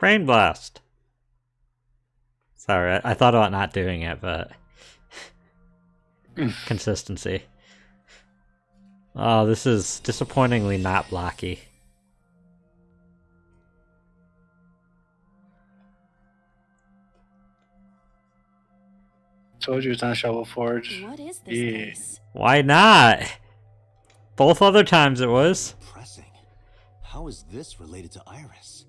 Brain blast. Sorry, I thought about not doing it, but consistency. Oh, this is disappointingly not blocky. Told you it's not Shovel Forge. What is this place? Why not? Both other times it was. Depressing. How is this related to Iris?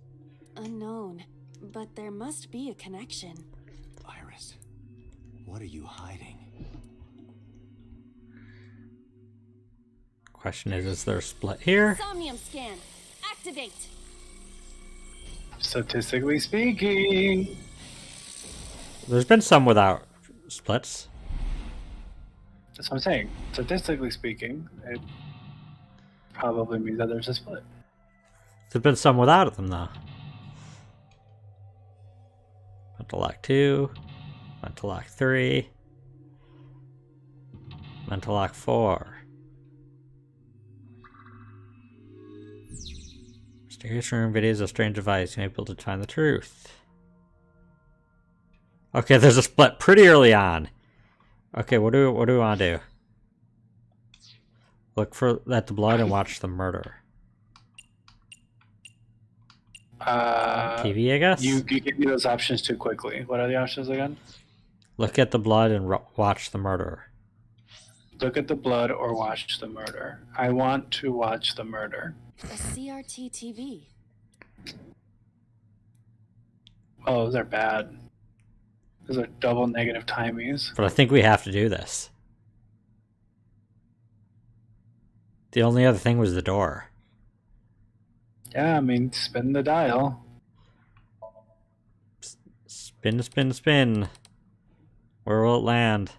Unknown, but there must be a connection. Iris, what are you hiding? Question is there a split here? Somnium scan. Activate. Statistically speaking. There's been some without splits. That's what I'm saying. Statistically speaking, it probably means that there's a split. There's been some without them, though. Mental lock 2. Mental lock 3. Mental lock 4. Mysterious room videos of strange device. You may be able to find the truth. Okay, there's a split pretty early on. Okay, what do we want to do? Look at the blood and watch the murder. TV, I guess? You give me those options too quickly. What are the options again? Look at the blood and watch the murder. Look at the blood or watch the murder. I want to watch the murder. A CRT TV. Oh, those are bad. Those are double negative timies. But I think we have to do this. The only other thing was the door. Yeah, I mean, spin the dial. Spin, spin, spin. Where will it land?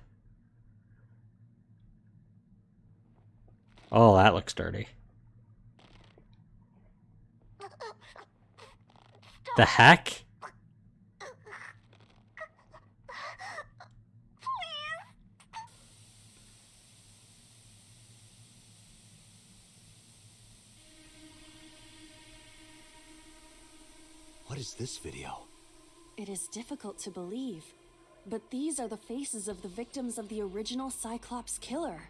Oh, that looks dirty. The heck? What is this video? It is difficult to believe, but these are the faces of the victims of the original Cyclops killer.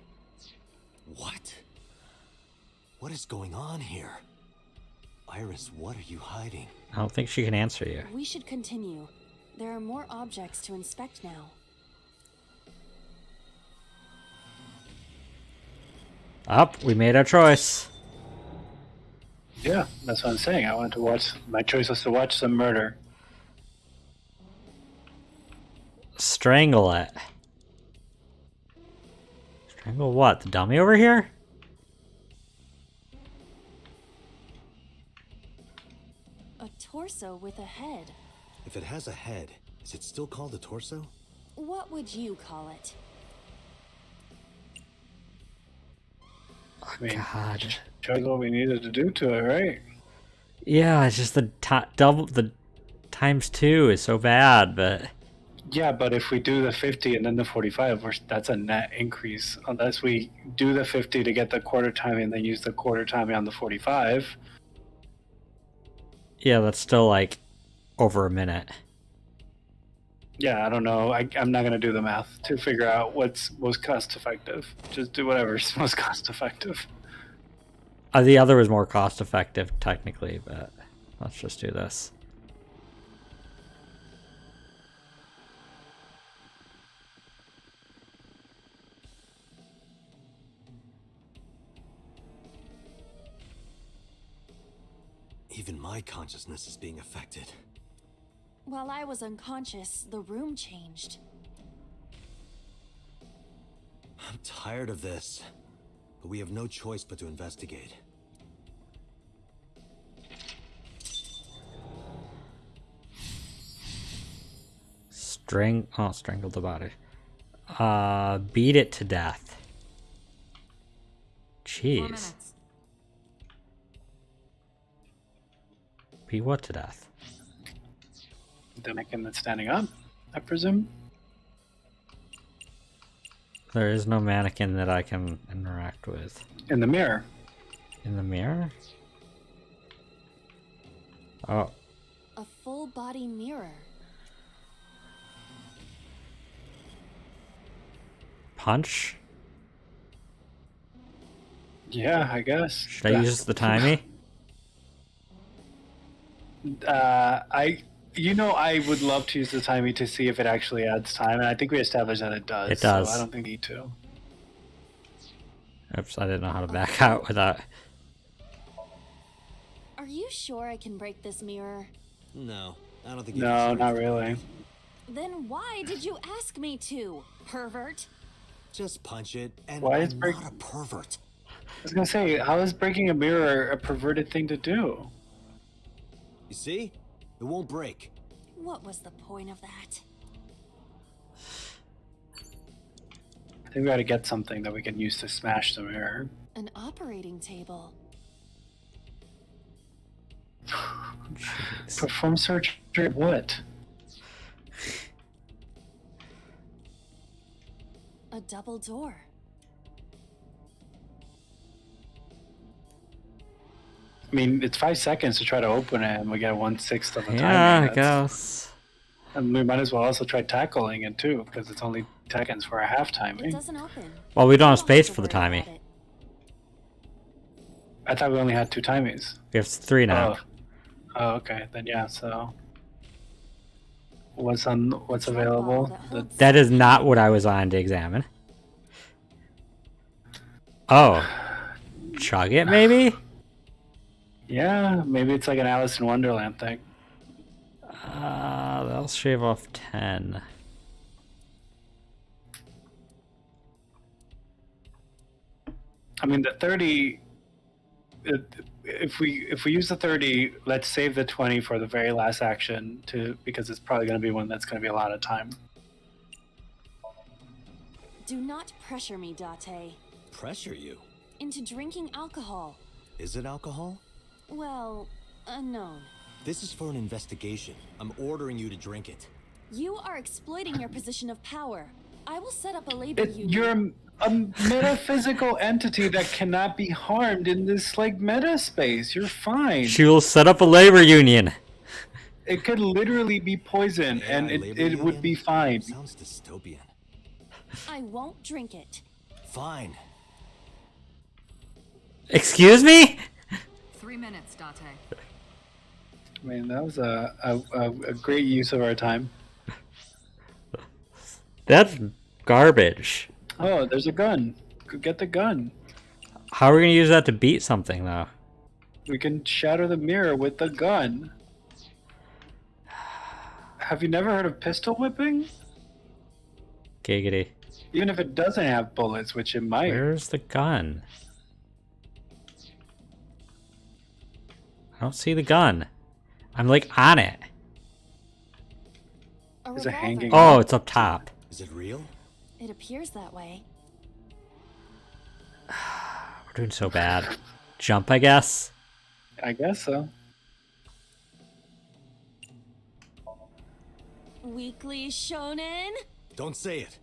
What? What is going on here? Iris, what are you hiding? I don't think she can answer you. We should continue. There are more objects to inspect now. Up, we made our choice. Yeah, that's what I'm saying. I wanted to watch. My choice was to watch some murder. Strangle it. Strangle what? The dummy over here? A torso with a head. If it has a head, is it still called a torso? What would you call it? Oh, I mean, God. chose what we needed to do to it, right? Yeah, it's just the times 2 is so bad, but Yeah, but if we do the 50 and then the 45, that's a net increase. Unless we do the 50 to get the quarter timing and then use the quarter timing on the 45. yeah, that's still like over a minute. Yeah, I don't know. I'm not going to do the math to figure out what's most cost effective. Just do whatever's most cost effective. The other was more cost effective, technically, but let's just do this. Even my consciousness is being affected. While I was unconscious, the room changed. I'm tired of this, but we have no choice but to investigate. Strangle the body. Beat it to death. 4 Jeez. minutes. Beat what to death? The mannequin that's standing up, I presume. There is no mannequin that I can interact with. In the mirror. In the mirror? Oh. A full body mirror. Punch? Yeah, I guess. Should I use the timey? I would love to use the timey to see if it actually adds time, and I think we established that it does. It does. So I don't think we need to. Oops, I didn't know how to back out without. Are you sure I can break this mirror? No, I don't think you No, can not really. Then why did you ask me to, pervert? Just punch it, and Why I'm is break- not a pervert. I was gonna say, how is breaking a mirror a perverted thing to do? You see? It won't break. What was the point of that? I think we gotta get something that we can use to smash the mirror. An operating table. Perform surgery what? A double door. I mean, it's 5 seconds to try to open it, and we get 1/6 of the time. Yeah, I guess. And we might as well also try tackling it too, because it's only seconds for a half It timing. doesn't open. Well, we don't have You space to for the worry timey. about it. I thought we only had 2 timies. We have 3 now. Oh, okay. Then yeah. So, what's available? Ball that holds That is not what I was on to examine. Oh. Chug it, maybe? Yeah, maybe it's like an Alice in Wonderland thing. That'll shave off 10. I mean, the 30. If we use the 30, let's save the 20 for the very last action because it's probably going to be one that's going to be a lot of time. Do not pressure me, Date, Pressure you? into drinking alcohol. Is it alcohol? Well, unknown. This is for an investigation. I'm ordering you to drink it. You are exploiting your position of power. I will set up a labor union. You're a metaphysical entity that cannot be harmed in this meta space. You're fine. She will set up a labor union. It could literally be poison, Yeah, and labor it would union? be fine. Sounds dystopian. I won't drink it. Fine. Excuse me? 3 minutes, Date. I mean, that was a great use of our time. That's garbage. Oh, there's a gun. Go get the gun. How are we going to use that to beat something, though? We can shatter the mirror with the gun. Have you never heard of pistol whipping? Giggity. Even if it doesn't have bullets, which it might. Where's the gun? I don't see the gun. I'm on it. A There's a revolver. hanging- Oh, it's up top. Is it real? It appears that way. We're doing so bad. Jump, I guess. I guess so. Weekly Shonen? Don't say it.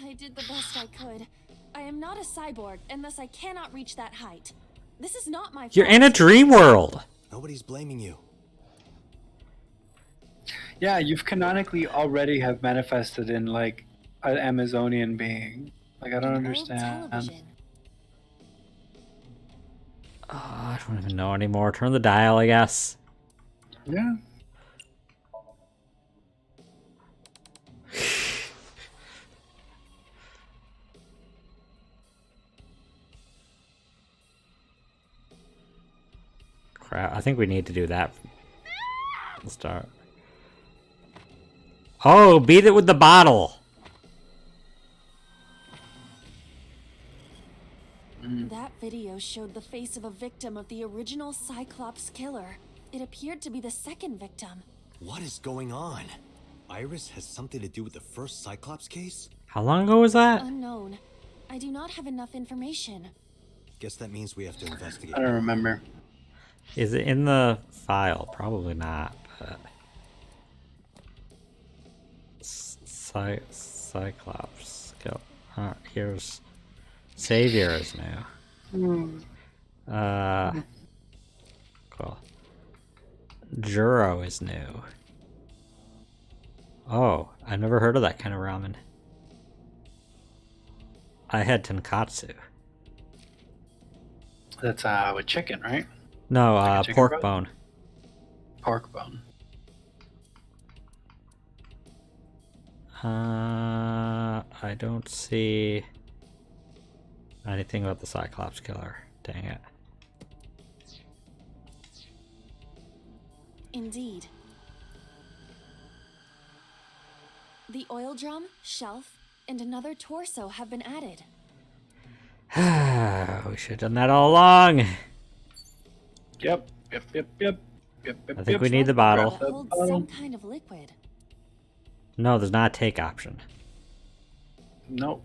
I did the best I could. I am not a cyborg, and thus I cannot reach that height. This is not my fault. You're in a dream world. Nobody's blaming you. Yeah, you've canonically already have manifested in an Amazonian being. I don't An old understand. television. Oh, I don't even know anymore. Turn the dial, I guess. Yeah. Crap, I think we need to do that. Let's start. Oh, beat it with the bottle. That video showed the face of a victim of the original Cyclops killer. It appeared to be the second victim. What is going on? Iris has something to do with the first Cyclops case? How long ago was that? Unknown. I do not have enough information. Guess that means we have to investigate. I don't remember. Is it in the file? Probably not. But... Cyclops. Go. Here's Savior is new. Cool. Juro is new. Oh, I've never heard of that kind of ramen. I had tonkatsu. That's with chicken, right? No, Like a chicken pork broth? bone. Pork bone. I don't see anything about the Cyclops killer. Dang it. Indeed. The oil drum, shelf, and another torso have been added. We should have done that all along. Yep. I think we need the bottle. That holds some kind of liquid. No, there's not a take option. Nope.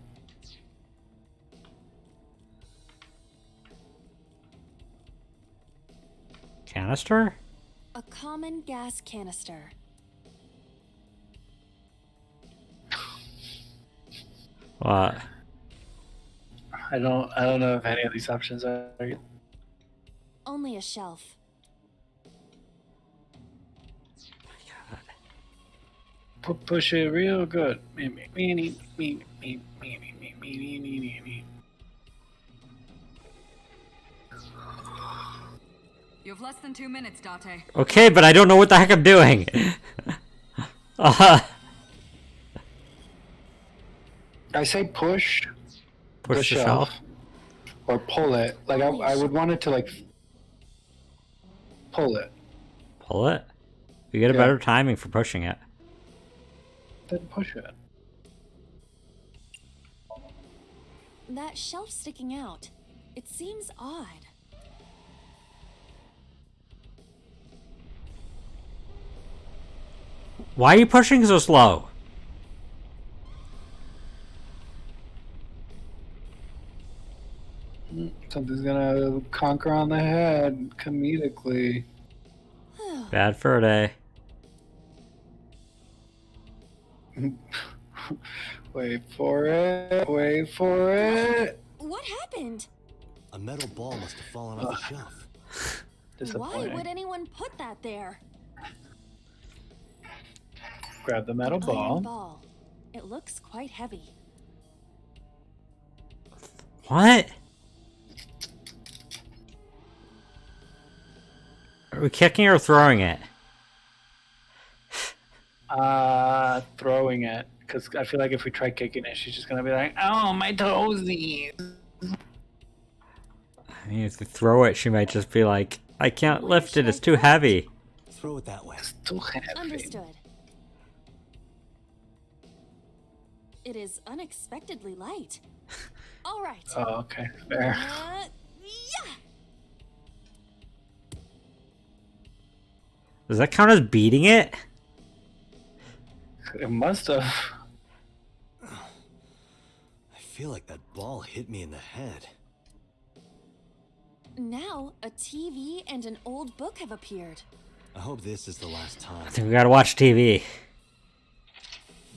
Canister? A common gas canister. What? I don't know if any of these options are. Only a shelf. Push it real good. You have less than 2 minutes, Date. Okay, but I don't know what the heck I'm doing. I say push Push the shelf. shelf. Or pull it. Like I would want it to like pull it. Pull it. You get a Yeah. better timing for pushing it. Then push it. That shelf sticking out. It seems odd. Why are you pushing so slow? Something's gonna conquer on the head comedically. Bad fur day. Wait for it. Wait for it. What happened? A metal ball must have fallen off the shelf. Why Disappointing. would anyone put that there? Grab the metal ball. Iron ball. It looks quite heavy. What? Are we kicking or throwing it? Throwing it. Because I feel like if we try kicking it, she's just gonna be like, "Oh, my toesies." I mean, if we throw it, she might just be like, I can't Where lift it, should it's I too throw it? heavy. Throw it that way. It's too heavy. Understood. It is unexpectedly light. All right. Oh, okay, fair. Yeah. Does that count as beating it? It must have. I feel like that ball hit me in the head. Now a TV and an old book have appeared. I hope this is the last time. I think we gotta watch TV.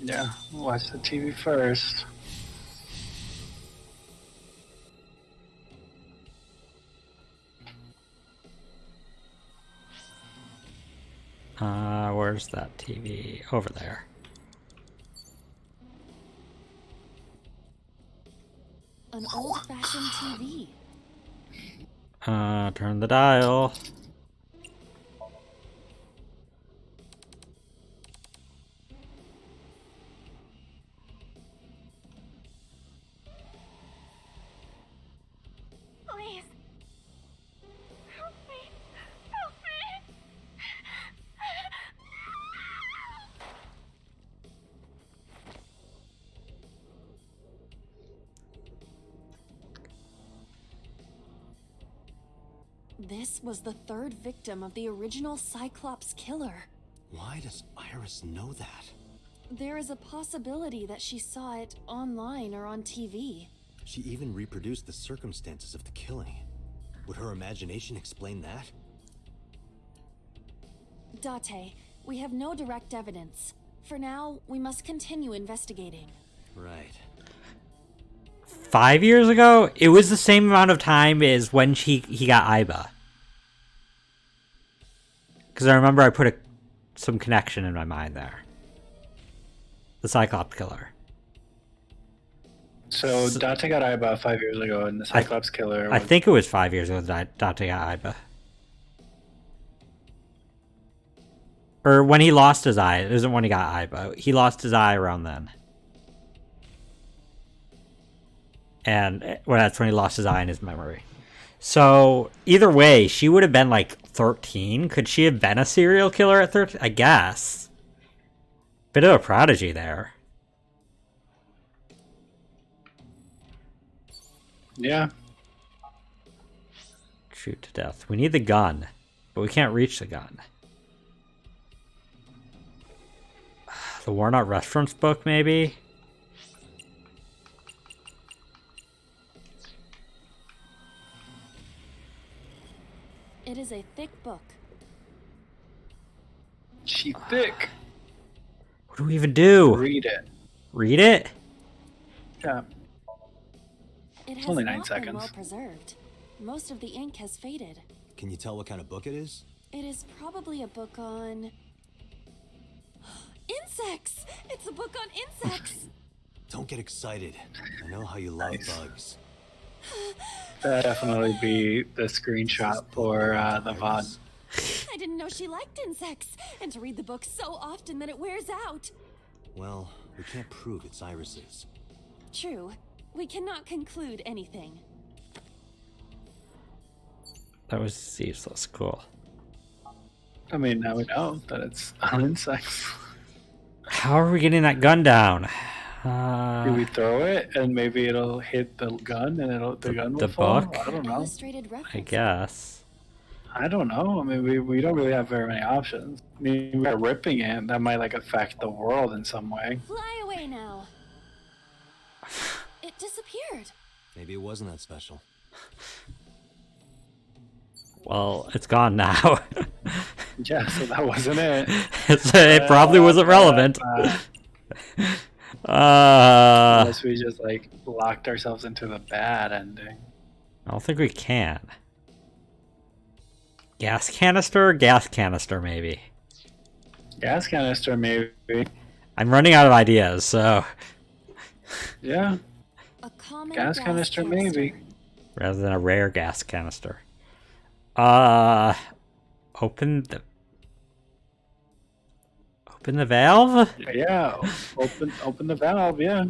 Yeah, watch the TV first. Where's that TV? Over there. An old-fashioned TV. Turn the dial. Please. Help me. Help me. This was the third victim of the original Cyclops killer. Why does Iris know that? There is a possibility that she saw it online or on TV. She even reproduced the circumstances of the killing. Would her imagination explain that? Date, we have no direct evidence. For now, we must continue investigating. Right. 5 years ago, it was the same amount of time as when he got Iba. Because I remember I put some connection in my mind there. The Cyclops killer. So Dante got Aiba 5 years ago, and the Cyclops killer. I think it was 5 years ago that Dante got Aiba. Or when he lost his eye. It isn't when he got Aiba. He lost his eye around then. And well, that's when he lost his eye in his memory. So either way, she would have been like 13. Could she have been a serial killer at 13? I guess. Bit of a prodigy there. Yeah. Shoot to death. We need the gun, but we can't reach the gun. The Warnock Restaurants book, maybe? It is a thick book. She thick. What do we even do? Read it. Read it? Yeah. It has only 9 not been seconds. well preserved. Most of the ink has faded. Can you tell what kind of book it is? It is probably a book on insects. It's a book on insects. Don't get excited. I know how you love bugs. That'd definitely be the screenshot for the VOD. I didn't know she liked insects, and to read the book so often that it wears out. Well, we can't prove it's Iris's. True. We cannot conclude anything. That was useless. Cool. I mean, now we know that it's on insects. How are we getting that gun down? Do we throw it and maybe it'll hit the gun and the gun will the fall? book? I don't know. Illustrated reference. I guess. I don't know. I mean, we don't really have very many options. I mean, we're ripping it. That might like affect the world in some way. Fly away now. It disappeared. Maybe it wasn't that special. Well, it's gone now. Yeah, so that wasn't it. It probably wasn't relevant. Unless we just like locked ourselves into the bad ending. I don't think we can. Gas canister or gas canister, maybe? Gas canister, maybe. I'm running out of ideas, so... Yeah, A common gas canister, maybe. Rather than a rare gas canister. Open the valve? Yeah, open the valve. Yeah.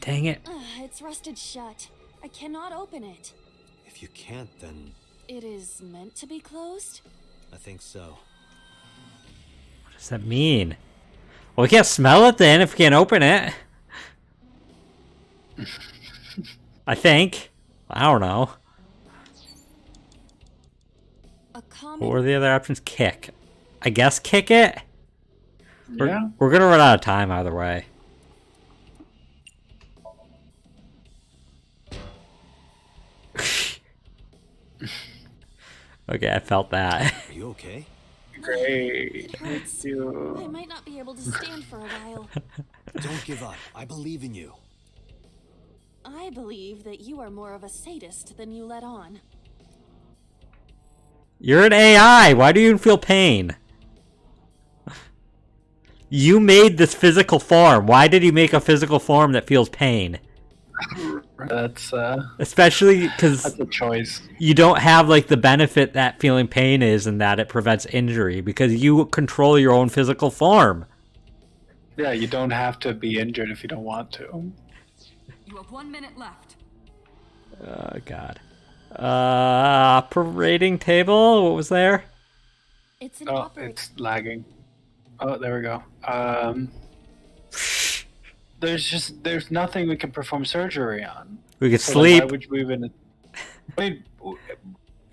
Dang it. It's rusted shut. I cannot open it. If you can't, then It is meant to be closed? I think so. What does that mean? Well, we can't smell it then if we can't open it. I think. I don't know. A common What were the other options? Kick. I guess kick it? Yeah. We're gonna run out of time either way. Okay, I felt that. Are you okay? Great. It Thank hurts. you. I might not be able to stand for a while. Don't give up. I believe in you. I believe that you are more of a sadist than you let on. You're an AI. Why do you even feel pain? You made this physical form. Why did you make a physical form that feels pain? That's Especially because that's a choice. you don't have like the benefit that feeling pain is and that it prevents injury because you control your own physical form. Yeah, you don't have to be injured if you don't want to. You have 1 minute left. Oh god. Operating table? What was there? It's an Oh, operate. it's lagging. Oh, there we go. There's nothing we can perform surgery on. We could So then sleep. why would we even? I mean,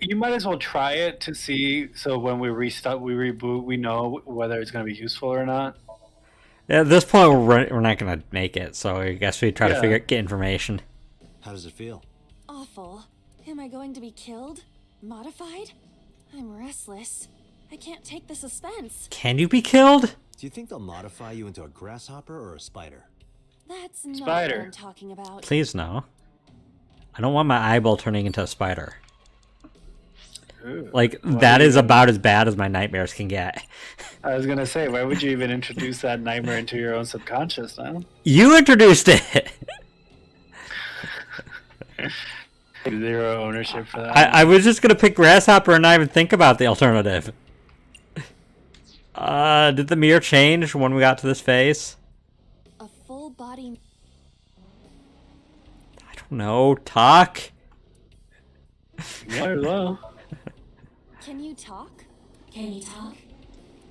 you might as well try it to see. So when we reboot, we know whether it's going to be useful or not. At this point, we're not going to make it, so I guess we try to Yeah. get information. How does it feel? Awful. Am I going to be killed? Modified? I'm restless. I can't take the suspense. Can you be killed? Do you think they'll modify you into a grasshopper or a spider? That's not Spider. what I'm talking about. Please no. I don't want my eyeball turning into a spider. Ooh. Like, Why that do is you- about as bad as my nightmares can get. I was gonna say, why would you even introduce that nightmare into your own subconscious now? You introduced it! Zero ownership for that. I was just gonna pick grasshopper and not even think about the alternative. Did the mirror change when we got to this phase? A full body. I don't know. Talk? Might as well. Can you talk? Can you talk?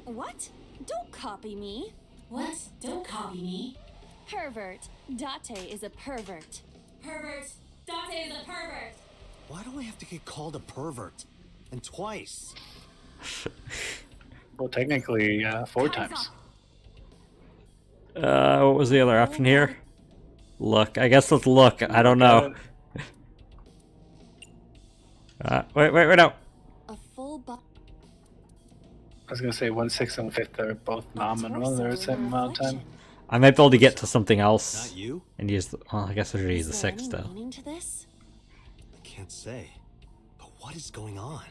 What? Don't copy me. What? Don't copy me. Pervert. Date is a pervert. Pervert. Dante is a pervert. Why do I have to get called a pervert? And twice? Well, technically, 4 Time's times. up. What was the other option here? Look. I guess let's look. I don't know. Wait, no. A full body. I was gonna say 1/6 and 1/5 are both nominal. They're the same amount of time. I might be able to get to something else Not you? and use the. Well, I guess I should use the Is there 6 any though. meaning to this? I can't say. But what is going on?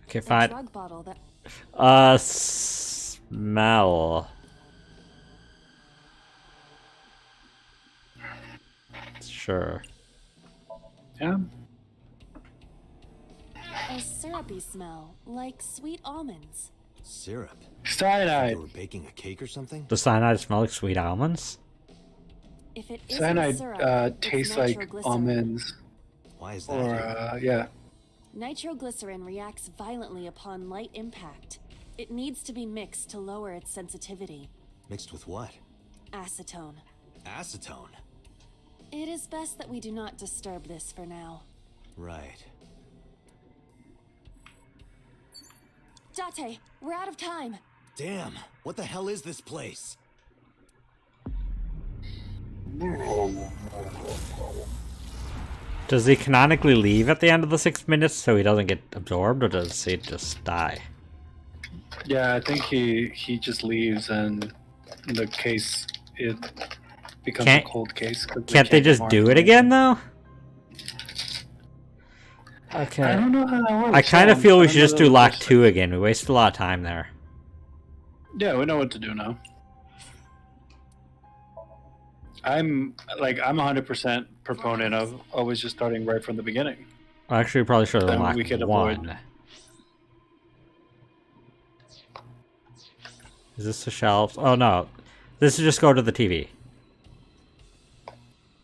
Okay, A fine. drug bottle that. Smell. Sure. Yeah. A syrupy smell, like sweet almonds. Syrup. Cyanide. They were baking a cake or something? Does cyanide smell like sweet almonds? If it isn't Cyanide syrup, it's tastes like nitroglycerin. almonds, Why is that or here? yeah. Nitroglycerin reacts violently upon light impact. It needs to be mixed to lower its sensitivity. Mixed with what? Acetone. Acetone. It is best that we do not disturb this for now. Right. Date, we're out of time. Damn, what the hell is this place? Does he canonically leave at the end of the 6 minutes so he doesn't get absorbed, or does he just die? Yeah, I think he just leaves and the case it becomes Can't- a cold case. 'cause Can't they get just more do it information. again though? I Okay. don't know how that works. I kind of yeah, feel we I should don't just know do lock this- 2 again. We wasted a lot of time there. Yeah, we know what to do now. I'm 100% proponent of always just starting right from the beginning. Actually, we probably should have Then unlocked we could avoid- 1. Is this the shelves? Oh no. This is just go to the TV.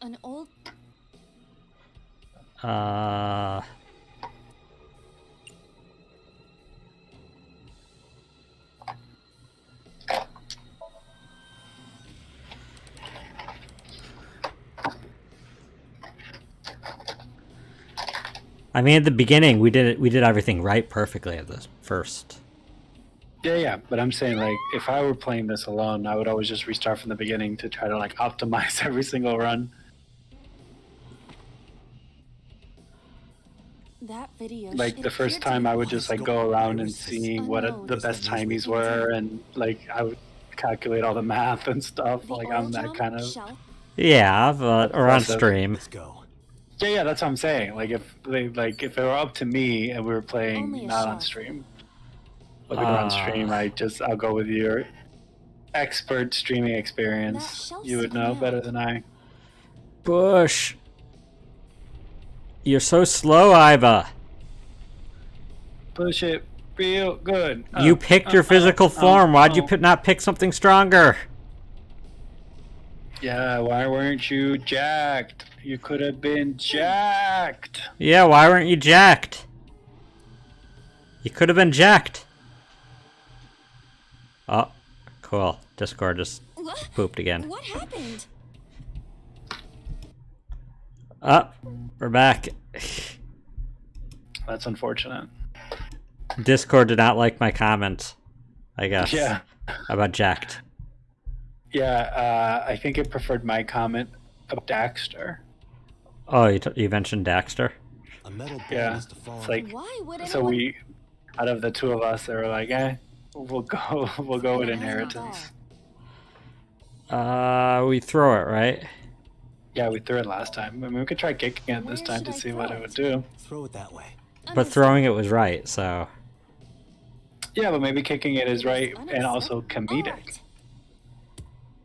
An old. I mean, at the beginning, we did everything right perfectly at this first. Yeah, but I'm saying if I were playing this alone, I would always just restart from the beginning to try to optimize every single run. That video. Like it the first appeared to time, be- I would just go around and see what unknown. the best timies were, and I would calculate all the math and stuff. The I'm oil that drum, kind of. shelf, Yeah, but or on Impressive. stream. Let's go. Yeah, that's what I'm saying. If it were up to me and we were Only playing a not on shelf. stream, but we were on stream, I'll go with your expert streaming That experience. shelf's You would know sticking better out. than I. Bush. You're so slow, Iva. Push it real good. You picked your physical form. Why'd you not pick something stronger? Yeah, why weren't you jacked? You could have been jacked. Yeah, why weren't you jacked? You could have been jacked. Oh, cool. Discord just What? pooped again. What happened? Oh, we're back. That's unfortunate. Discord did not like my comment, I guess. Yeah. About jacked. Yeah, I think it preferred my comment about Daxter. Oh, you mentioned Daxter? A metal ball Yeah, must have fallen. it's like Why would anyone? so out of the two of us, they were like, we'll go with inheritance. We throw it, right? Yeah, we threw it last time. I mean, we could try kicking it this Where time should to I see throw what it it? would do. Throw it that way. But throwing it was right, so Yeah, but maybe kicking it is It right and also unacceptable. comedic. Alright.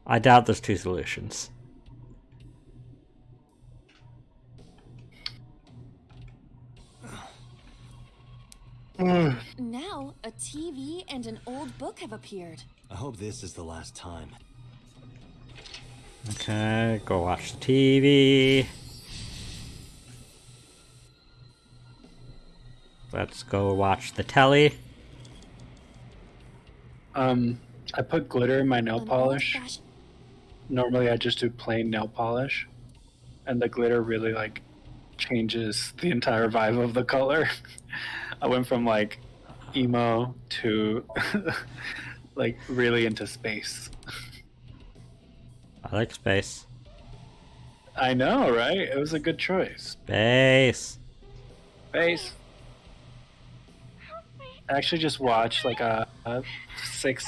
I doubt there's two solutions. Now, a TV and an old book have appeared. I hope this is the last time. Okay, go watch the TV. Let's go watch the telly. I put glitter in my nail An polish. old-fashioned- Normally, I just do plain nail polish, and the glitter really like changes the entire vibe of the color. I went from like emo to like really into space. I like space. I know, right? It was a good choice. Space. Space. I actually just watched like a 6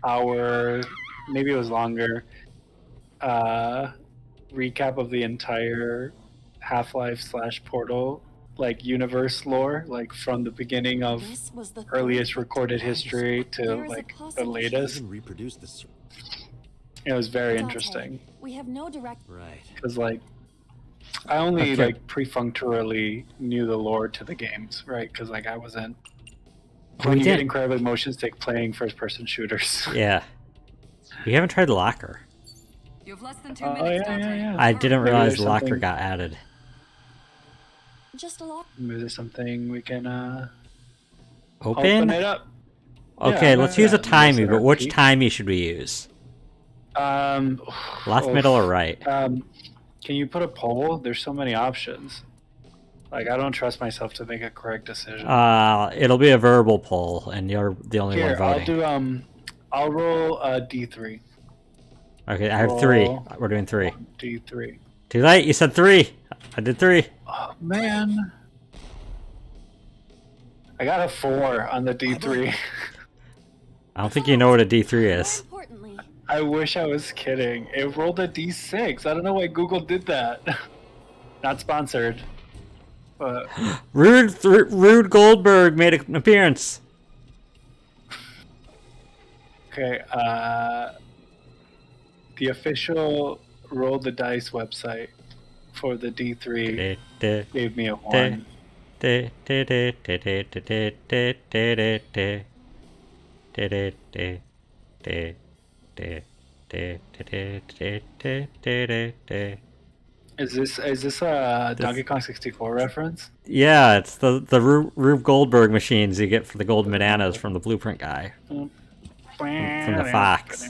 hour, maybe it was longer, recap of the entire Half-Life / Portal like universe lore, like from the beginning of This was the earliest third recorded victim. history to There is a like the possible- latest. Even reproduce this. It was very Dante, interesting We have no direct. Right. because like I only Okay. like perfunctorily knew the lore to the games, right? Because like I wasn't. Oh, When we you get did. incredibly motion sick playing first-person shooters. Yeah. We haven't tried the locker. You have less than 2 Oh, minutes, yeah, Dante. yeah. I didn't Maybe realize there's the locker something- got added. Just a lot. Maybe there's something we can Open? open it up. Okay, Yeah, let's yeah, use a yeah. timey, Yes, but which Pete. timey should we use? Left, Oof. middle, or right? Can you put a poll? There's so many options. Like I don't trust myself to make a correct decision. It'll be a verbal poll, and you're the only Here, one voting. I'll roll a D3. Okay, I have 3. roll. We're doing 3. D3. Too late, you said 3. I did 3. Oh man. I got a 4 on the D3. I don't think you know what a D3 More is. importantly, I wish I was kidding. It rolled a D6. I don't know why Google did that. Not sponsored. But Rude Goldberg made an appearance. okay, the official Roll the Dice website for the D3 gave me a 1. Is this a Donkey Kong 64 reference? Yeah, it's the Rube Goldberg machines you get for the golden bananas from the Blueprint guy. From the Fox.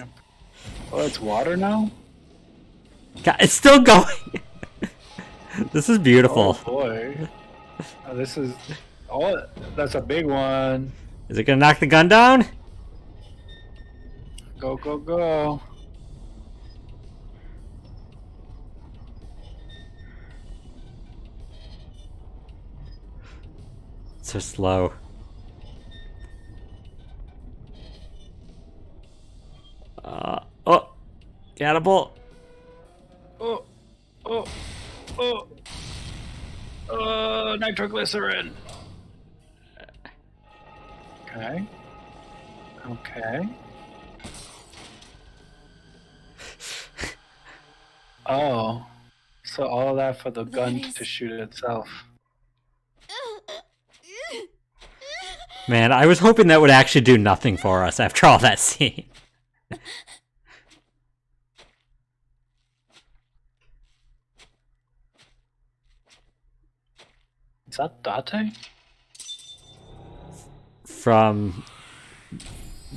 Oh, it's water now? God, it's still going! This is beautiful. Oh boy. Oh, this is... Oh, that's a big one. Is it gonna knock the gun down? Go, go, go. So slow. Oh! Cannibal! Oh, oh, oh. Oh, nitroglycerin. Okay. Okay. Oh. So all of that for the gun is- to shoot itself. Man, I was hoping that would actually do nothing for us after all that scene. Is that Date? From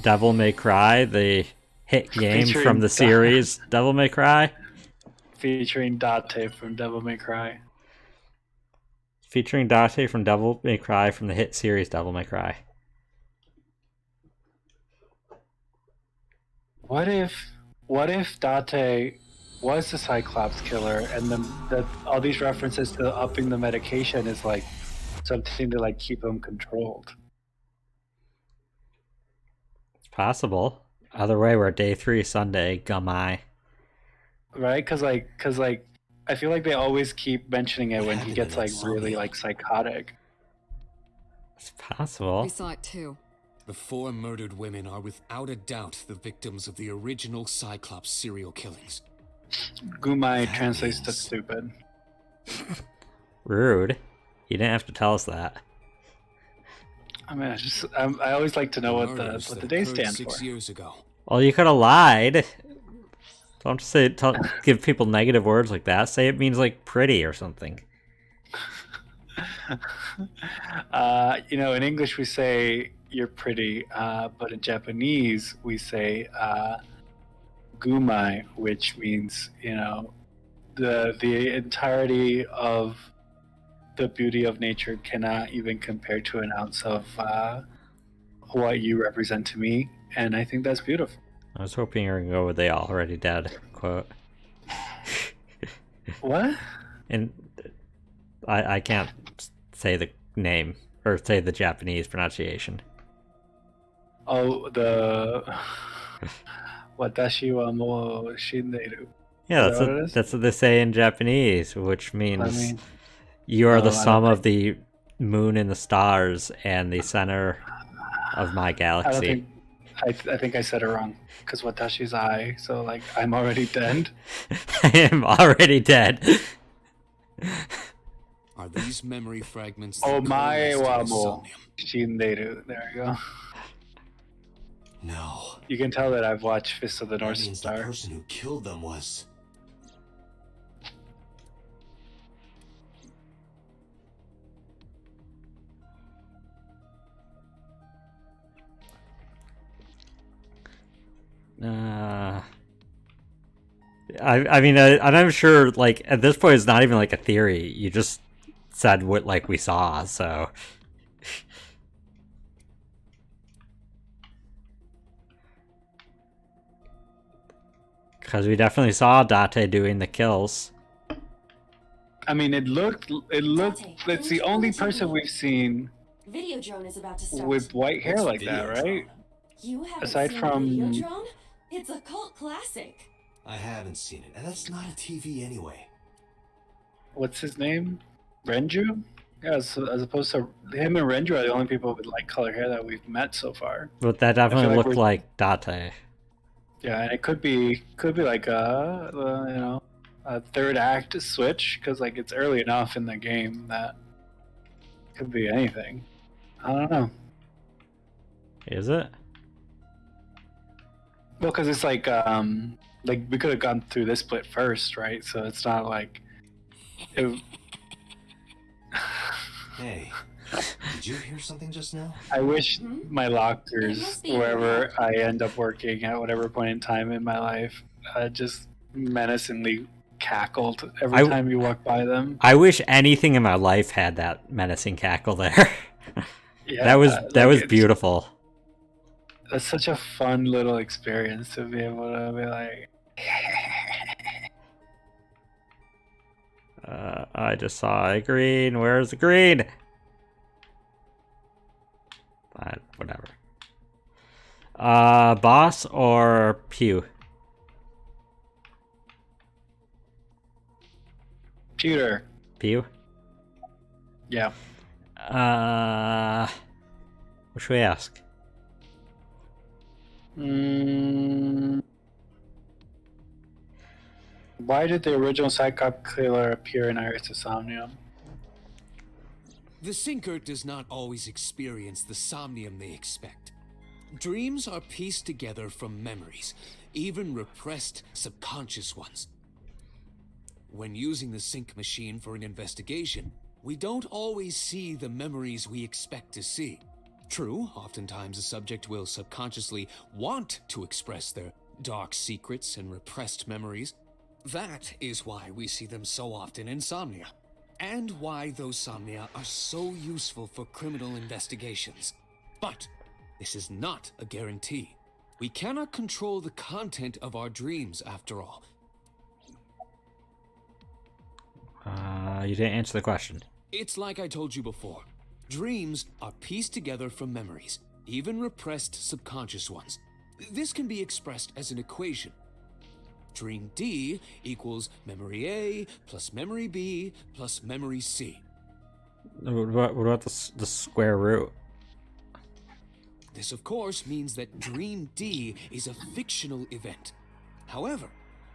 Devil May Cry, the hit game Featuring from the series Devil May Cry. Featuring Date from Devil May Cry. Featuring Date from Devil May Cry from the hit series Devil May Cry. What if Date was the Cyclops killer, and all these references to upping the medication is like something to like keep him controlled? It's possible. Other way, we're at day 3, Sunday. Gummy. Right? Because I feel like they always keep mentioning it What when he happened gets in like that really Somnium? like psychotic. It's possible. We saw it too. The 4 murdered women are without a doubt the victims of the original Cyclops serial killings. Gumai That translates to means- stupid. Rude. You didn't have to tell us that. I mean, I always like to know what Murders the that day occurred stand 6 for. years ago. Well, you could have lied. Don't say give people negative words like that. Say it means like pretty or something. In English we say you're pretty, but in Japanese we say gumai, which means the entirety of the beauty of nature cannot even compare to an ounce of what you represent to me, and I think that's beautiful. I was hoping you were gonna go with "they already dead" quote. What? And I can't say the name or say the Japanese pronunciation. Oh, the watashi wa mou shinderu. Yeah, Is that what it is? that's what they say in Japanese, which means I mean, you are no, the I don't sum of the moon and the stars and the center of my I don't galaxy. think. I think I said it wrong because watashi's I, so like I'm already dead. I am already dead. Are these memory fragments Oh the my kernels to wa the mou Somnium? shinderu. There you go. No. You can tell that I've watched Fist of the That North means the Star. person who killed them was... I mean, I'm sure, like, at this point, it's not even, like, a theory. You just said what, like, we saw, so... Because we definitely saw Date doing the kills. I mean, it looked. It's the only person we've seen Video drone is about to start. with white hair What's like that, Videodrome? right? You haven't aside seen from- Videodrome? It's a cult classic. I haven't seen it, and that's not a TV anyway. What's his name? Renju? Yeah, as opposed to him and Renju are the only people with like color hair that we've met so far. But that definitely like looked we're- like Date. Yeah, and it could be like a third act switch because like it's early enough in the game that could be anything. I don't know. Is it? Well, because it's like we could have gone through this split first, right? So it's not like it, Hey, did you hear something just now? I wish my It lockers, must be wherever I end up working at whatever point in time in my life, just menacingly cackled every I- time you walk by them. I wish anything in my life had that menacing cackle there. Yeah, that was it's- beautiful. That's such a fun little experience to be able to be like. I just saw a green. Where's the green? Whatever. Boss or Pew? Peter. Pew? Yeah. What should we ask? Why did the original Cyclops killer appear in Iris Somnium? The Sinker does not always experience the somnium they expect. Dreams are pieced together from memories, even repressed subconscious ones. When using the sync machine for an investigation, we don't always see the memories we expect to see. True, oftentimes a subject will subconsciously want to express their dark secrets and repressed memories. That is why we see them so often in Somnia, and why those Somnia are so useful for criminal investigations. But this is not a guarantee. We cannot control the content of our dreams, after all. You didn't answer the question. It's like I told you before. Dreams are pieced together from memories, even repressed subconscious ones. This can be expressed as an equation. Dream D equals memory A plus memory B plus memory C. What about the square root? This, of course, means that Dream D is a fictional event. However,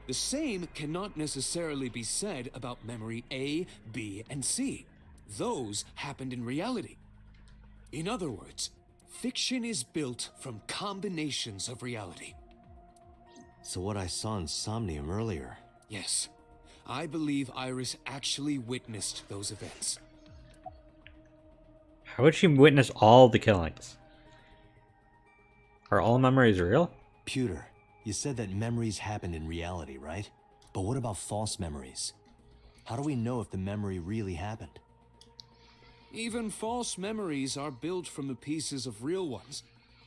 the same cannot necessarily be said about memory A, B, and C. Those happened in reality. In other words, fiction is built from combinations of reality. So what I saw in Somnium earlier. Yes, I believe Iris actually witnessed those events. How would she witness all the killings? Are all memories real? Pewter, you said that memories happen in reality, right? But what about false memories? How do we know if the memory really happened? Even false memories are built from the pieces of real ones.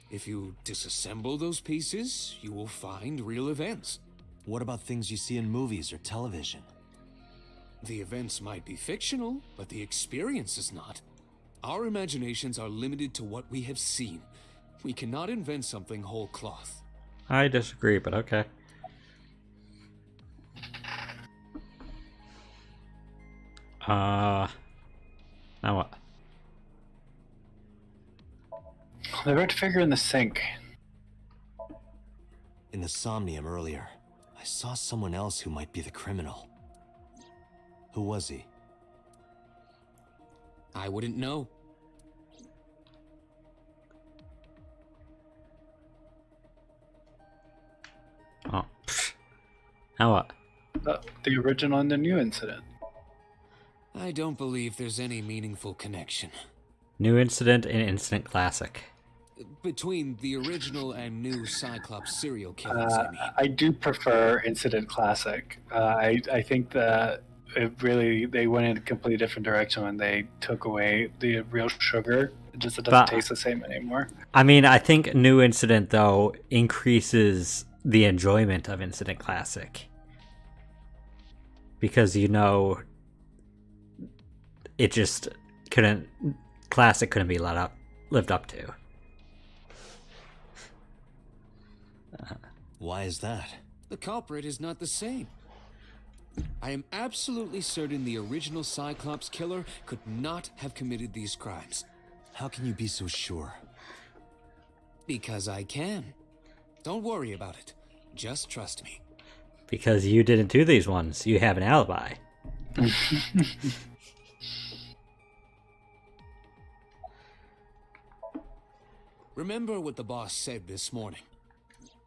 If you disassemble those pieces, you will find real events. What about things you see in movies or television? The events might be fictional, but the experience is not. Our imaginations are limited to what we have seen. We cannot invent something whole cloth. I disagree, but okay. Now what? The red figure in the sink. In the Somnium earlier, I saw someone else who might be the criminal. Who was he? I wouldn't know. Oh, pfft. Now what? The original and the new incident. I don't believe there's any meaningful connection New incident and instant classic. between the original and new Cyclops serial killings, I mean. I do prefer Incident Classic. I think that they went in a completely different direction when they took away the real sugar. It doesn't taste the same anymore. I mean, I think new incident though increases the enjoyment of instant classic because it just classic couldn't be lived up to. Why is that? The culprit is not the same. I am absolutely certain the original Cyclops killer could not have committed these crimes. How can you be so sure? Because I can. Don't worry about it. Just trust me. Because you didn't do these ones. You have an alibi. Remember what the boss said this morning.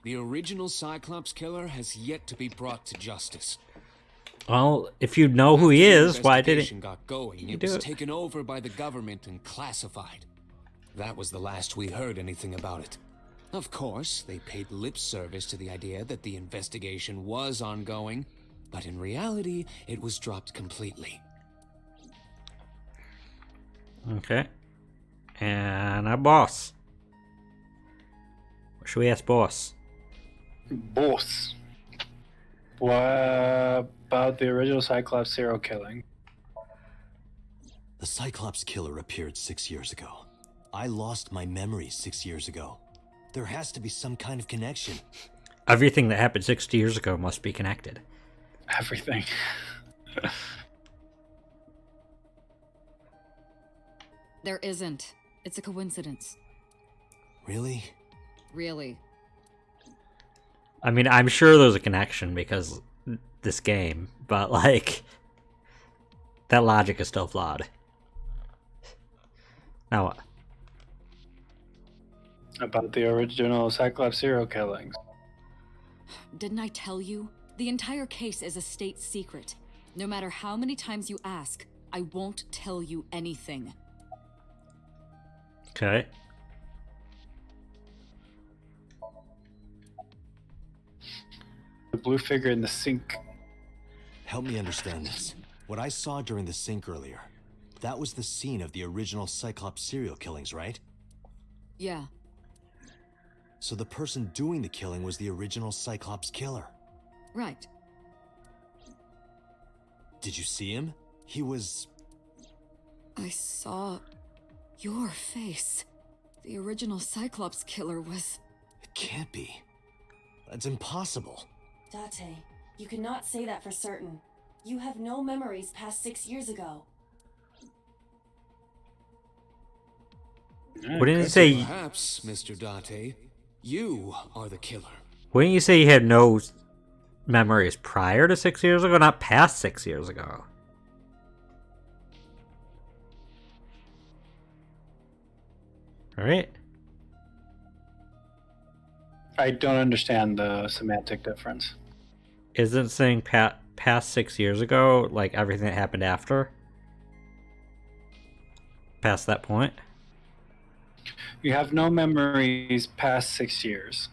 The original Cyclops killer has yet to be brought to justice. Well, if you know who he After the is, why didn't investigation got going? you It do was it? taken over by the government and classified. That was the last we heard anything about it. Of course, they paid lip service to the idea that the investigation was ongoing, but in reality, it was dropped completely. Okay. And our boss. What should we ask boss? Boss. What about the original Cyclops serial killing? The Cyclops killer appeared 6 years ago. I lost my memory 6 years ago. There has to be some kind of connection. Everything that happened 60 years ago must be connected. Everything. There isn't. It's a coincidence. Really? Really. I mean, I'm sure there's a connection because this game, but like, that logic is still flawed. Now what? About the original Cyclops serial killings. Didn't I tell you? The entire case is a state secret. No matter how many times you ask, I won't tell you anything. Okay. The blue figure in the sink. Help me understand this. What I saw during the sink earlier, that was the scene of the original Cyclops serial killings, right? Yeah. So the person doing the killing was the original Cyclops killer. Right. Did you see him? He was... I saw your face. The original Cyclops killer was... It can't be. That's impossible. Date, You cannot say that for certain. You have no memories past 6 years ago. Wouldn't you Good. say? Perhaps, Mr. Date, you are the killer. Wouldn't you say you had no memories prior to 6 years ago, not past 6 years ago? Right? I don't understand the semantic difference. Isn't saying past 6 years ago like everything that happened after? Past that point? You have no memories past 6 years.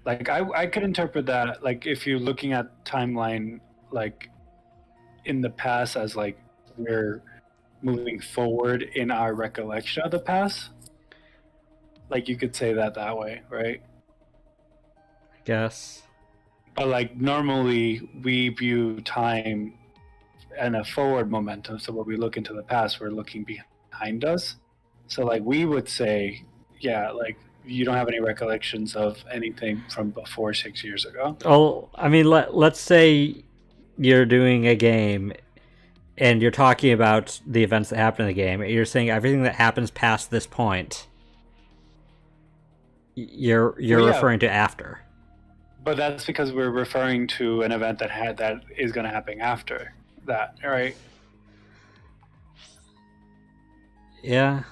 Like I could interpret that like if you're looking at timeline like in the past as like we're moving forward in our recollection of the past. Like you could say that way, right? Guess. But like normally we view time in a forward momentum. So when we look into the past, we're looking behind us. So like we would say, yeah, like you don't have any recollections of anything from before 6 years ago. Oh, I mean, let's say you're doing a game and you're talking about the events that happen in the game. You're saying everything that happens past this point, you're Well, yeah. referring to after. But that's because we're referring to an event that is going to happen after that, right? Yeah.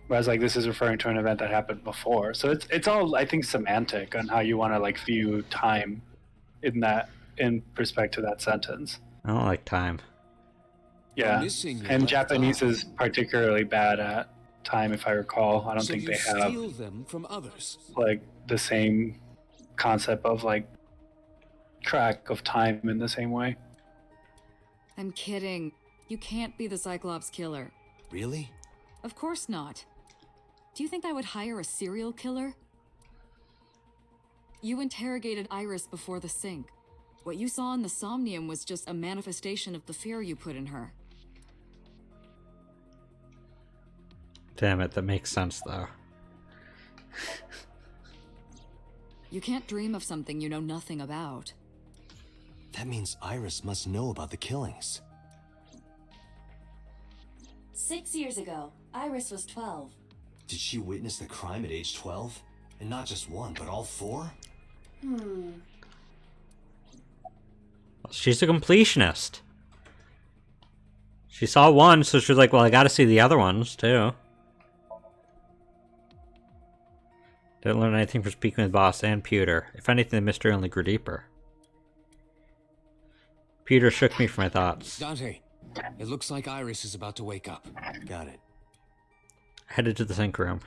Whereas like this is referring to an event that happened before. So it's all I think semantic on how you want to like view time in respect to that sentence. I don't like time. Yeah. Missing your And left Japanese eye. is particularly bad at time if I recall. I don't So think you they have steal them from others. like the same concept of like track of time in the same way. I'm kidding. You can't be the Cyclops killer. Really? Of course not. Do you think I would hire a serial killer? You interrogated Iris before the sync. What you saw in the Somnium was just a manifestation of the fear you put in her. Damn it, that makes sense though. You can't dream of something you know nothing about. That means Iris must know about the killings. 6 years ago, Iris was 12. Did she witness the crime at age 12? And not just one, but all four? She's a completionist. She saw one, so she was like, well, I gotta see the other ones, too. Didn't learn anything from speaking with Boss and Pewter. If anything, the mystery only grew deeper. Pewter shook me from my thoughts. Dante, it looks like Iris is about to wake up. Got it. Headed to the sink room.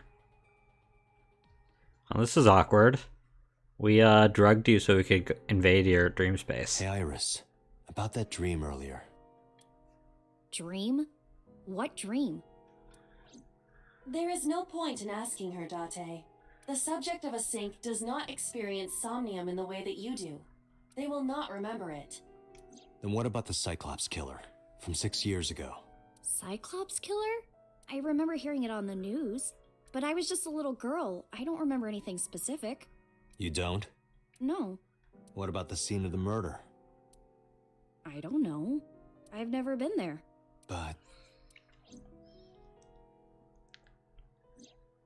Well, this is awkward. We, drugged you so we could invade your dream space. Hey, Iris. About that dream earlier. Dream? What dream? There is no point in asking her, Date. The subject of a sync does not experience somnium in the way that you do. They will not remember it. Then what about the Cyclops killer from 6 years ago? Cyclops killer? I remember hearing it on the news, but I was just a little girl. I don't remember anything specific. You don't? No, What about the scene of the murder? I don't know. I've never been there. But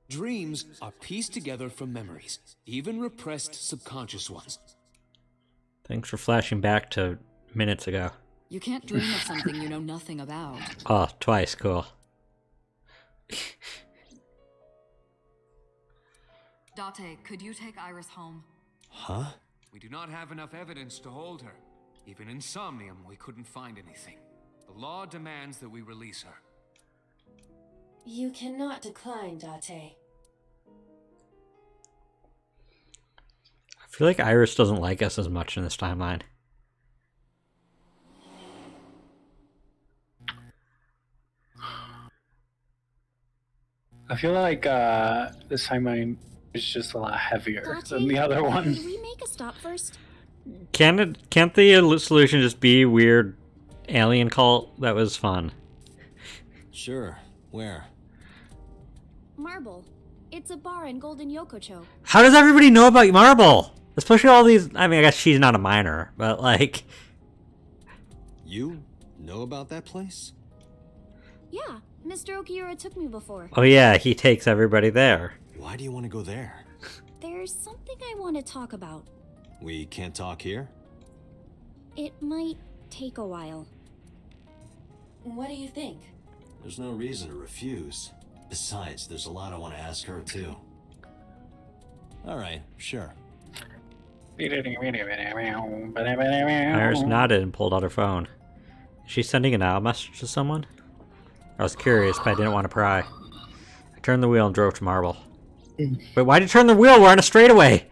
Dreams are pieced together from memories, even repressed subconscious ones. Thanks for flashing back to minutes ago. You can't dream of something you know nothing about. Oh, twice, cool. Date, could you take Iris home? huh? We do not have enough evidence to hold her. Even in Somnium, we couldn't find anything. The law demands that we release her. You cannot decline, Date. I feel like Iris doesn't like us as much in this timeline. I feel like this timeline is just a lot heavier than the other Can one. we make a stop first? Can't the solution just be weird alien cult? That was fun. Sure. Where? Marble. It's a bar in Golden Yokocho. How does everybody know about Marble? Especially all these. I mean, I guess she's not a minor, but like. You know about that place? Yeah, Mr. Okiura took me before. Oh yeah, he takes everybody there. Why do you want to go there? There's something I want to talk about. We can't talk here? It might take a while. What do you think? There's no reason to refuse. Besides, there's a lot I want to ask her, too. Alright, sure. Iris nodded and pulled out her phone. Is she sending an out message to someone? I was curious, but I didn't want to pry. I turned the wheel and drove to Marble. Wait, why did you turn the wheel? We're on a straightaway!